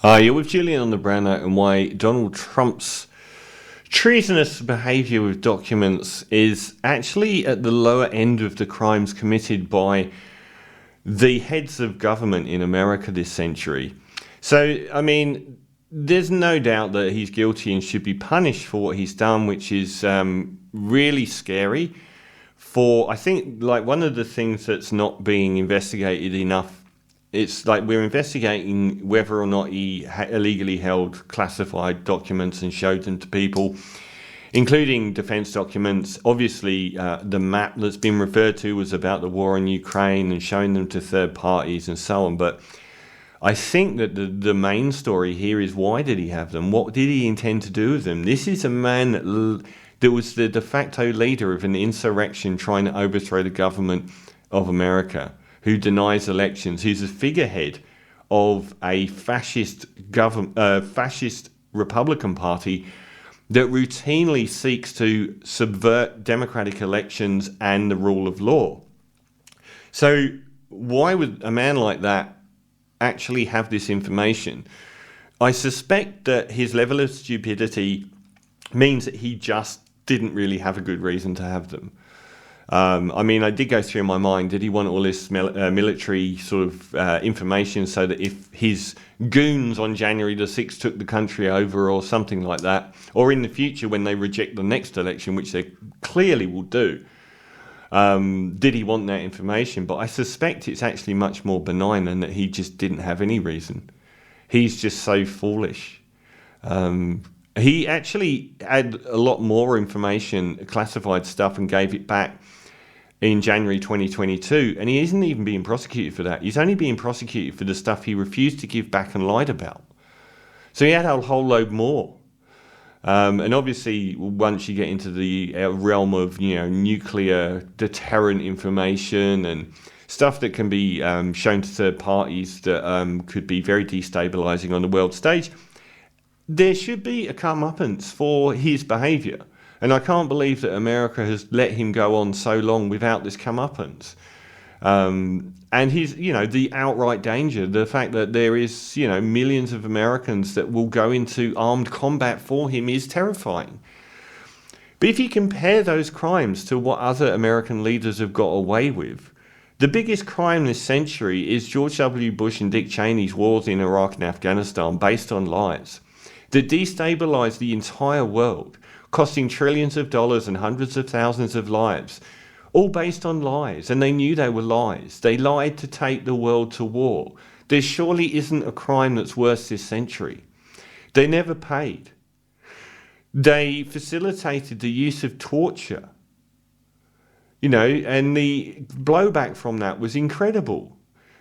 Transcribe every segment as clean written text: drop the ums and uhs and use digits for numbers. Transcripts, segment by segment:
You're with Julian on the Brown Note and why Donald Trump's treasonous behaviour with documents is actually at the lower end of the crimes committed by the heads of government in America this century. So, I mean, there's no doubt that he's guilty and should be punished for what he's done, which is really scary. I think, like, one of the things that's not being investigated enough, it's like we're investigating whether or not he illegally held classified documents and showed them to people, including defense documents. Obviously, the map that's been referred to was about the war in Ukraine and showing them to third parties and so on. But I think that the main story here is, why did he have them? What did he intend to do with them? This is a man that was the de facto leader of an insurrection trying to overthrow the government of America, who denies elections, who's a figurehead of a fascist Republican Party that routinely seeks to subvert democratic elections and the rule of law. So why would a man like that actually have this information? I suspect that his level of stupidity means that he just didn't really have a good reason to have them. I mean, I did go through in my mind, did he want all this military sort of information so that if his goons on January the 6th took the country over or something like that, or in the future when they reject the next election, which they clearly will do, did he want that information? But I suspect it's actually much more benign and that he just didn't have any reason. He's just so foolish. He actually had a lot more information, classified stuff, and gave it back in January 2022, and he isn't even being prosecuted for that. He's only being prosecuted for the stuff he refused to give back and lied about. So he had a whole load more. And obviously, once you get into the realm of nuclear deterrent information and stuff that can be shown to third parties that could be very destabilizing on the world stage, there should be a comeuppance for his behaviour. And I can't believe that America has let him go on so long without this comeuppance. And his, the outright danger, the fact that there is, millions of Americans that will go into armed combat for him is terrifying. But if you compare those crimes to what other American leaders have got away with, the biggest crime this century is George W. Bush and Dick Cheney's wars in Iraq and Afghanistan based on lies that destabilised the entire world, costing trillions of dollars and hundreds of thousands of lives, all based on lies, and they knew they were lies. They lied to take the world to war. There surely isn't a crime that's worse this century. They never paid. They facilitated the use of torture, and the blowback from that was incredible.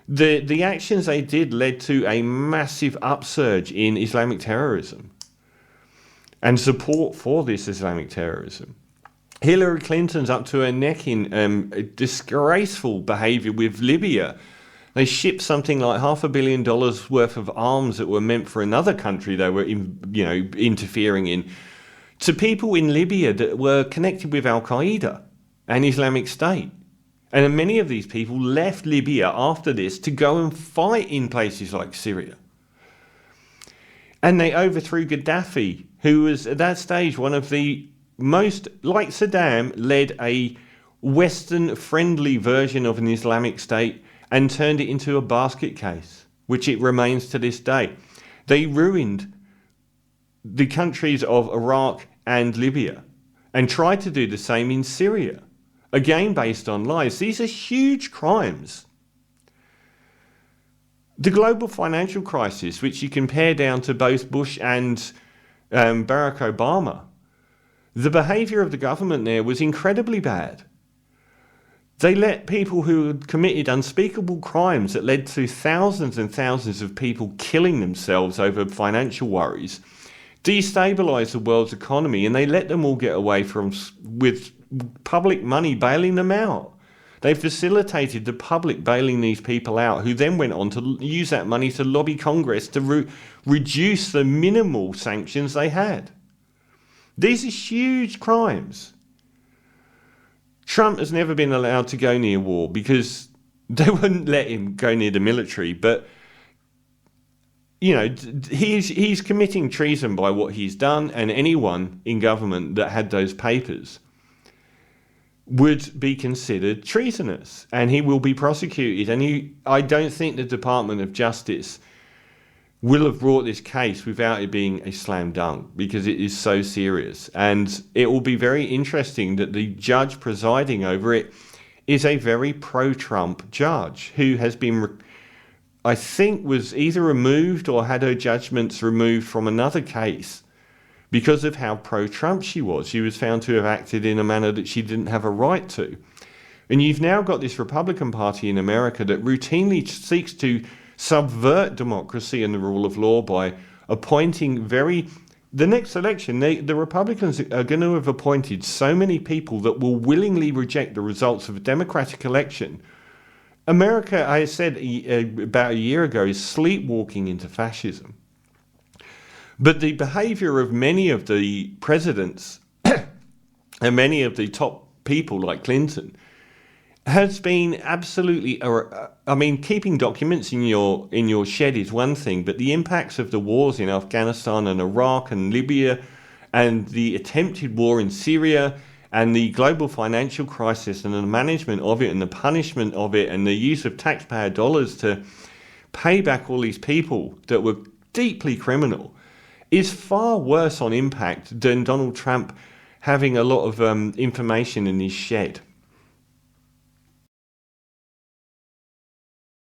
The actions they did led to a massive upsurge in Islamic terrorism and support for this Islamic terrorism. Hillary Clinton's up to her neck in disgraceful behaviour with Libya. They shipped something like $500 million worth of arms that were meant for another country they were interfering in to people in Libya that were connected with Al-Qaeda and Islamic State. And many of these people left Libya after this to go and fight in places like Syria. And they overthrew Gaddafi, who was at that stage one of the most, like Saddam, led a Western-friendly version of an Islamic State and turned it into a basket case, which it remains to this day. They ruined the countries of Iraq and Libya and tried to do the same in Syria, again based on lies. These are huge crimes. The global financial crisis, which you compare down to both Bush and Barack Obama, the behaviour of the government there was incredibly bad. They let people who had committed unspeakable crimes that led to thousands and thousands of people killing themselves over financial worries destabilise the world's economy, and they let them all get away with public money bailing them out. They facilitated the public bailing these people out, who then went on to use that money to lobby Congress to reduce the minimal sanctions they had. These are huge crimes. Trump has never been allowed to go near war because they wouldn't let him go near the military. But he's committing treason by what he's done, and anyone in government that had those papers would be considered treasonous, and he will be prosecuted. And I don't think the Department of Justice will have brought this case without it being a slam dunk, because it is so serious. And it will be very interesting that the judge presiding over it is a very pro-Trump judge who has been, I think, was either removed or had her judgments removed from another case because of how pro-Trump she was. She was found to have acted in a manner that she didn't have a right to. And you've now got this Republican Party in America that routinely seeks to subvert democracy and the rule of law by appointing the next election, the Republicans are going to have appointed so many people that will willingly reject the results of a democratic election. America, I said about a year ago, is sleepwalking into fascism. But the behavior of many of the presidents and many of the top people like Clinton has been absolutely, keeping documents in your shed is one thing, but the impacts of the wars in Afghanistan and Iraq and Libya and the attempted war in Syria and the global financial crisis and the management of it and the punishment of it and the use of taxpayer dollars to pay back all these people that were deeply criminal is far worse on impact than Donald Trump having a lot of information in his shed.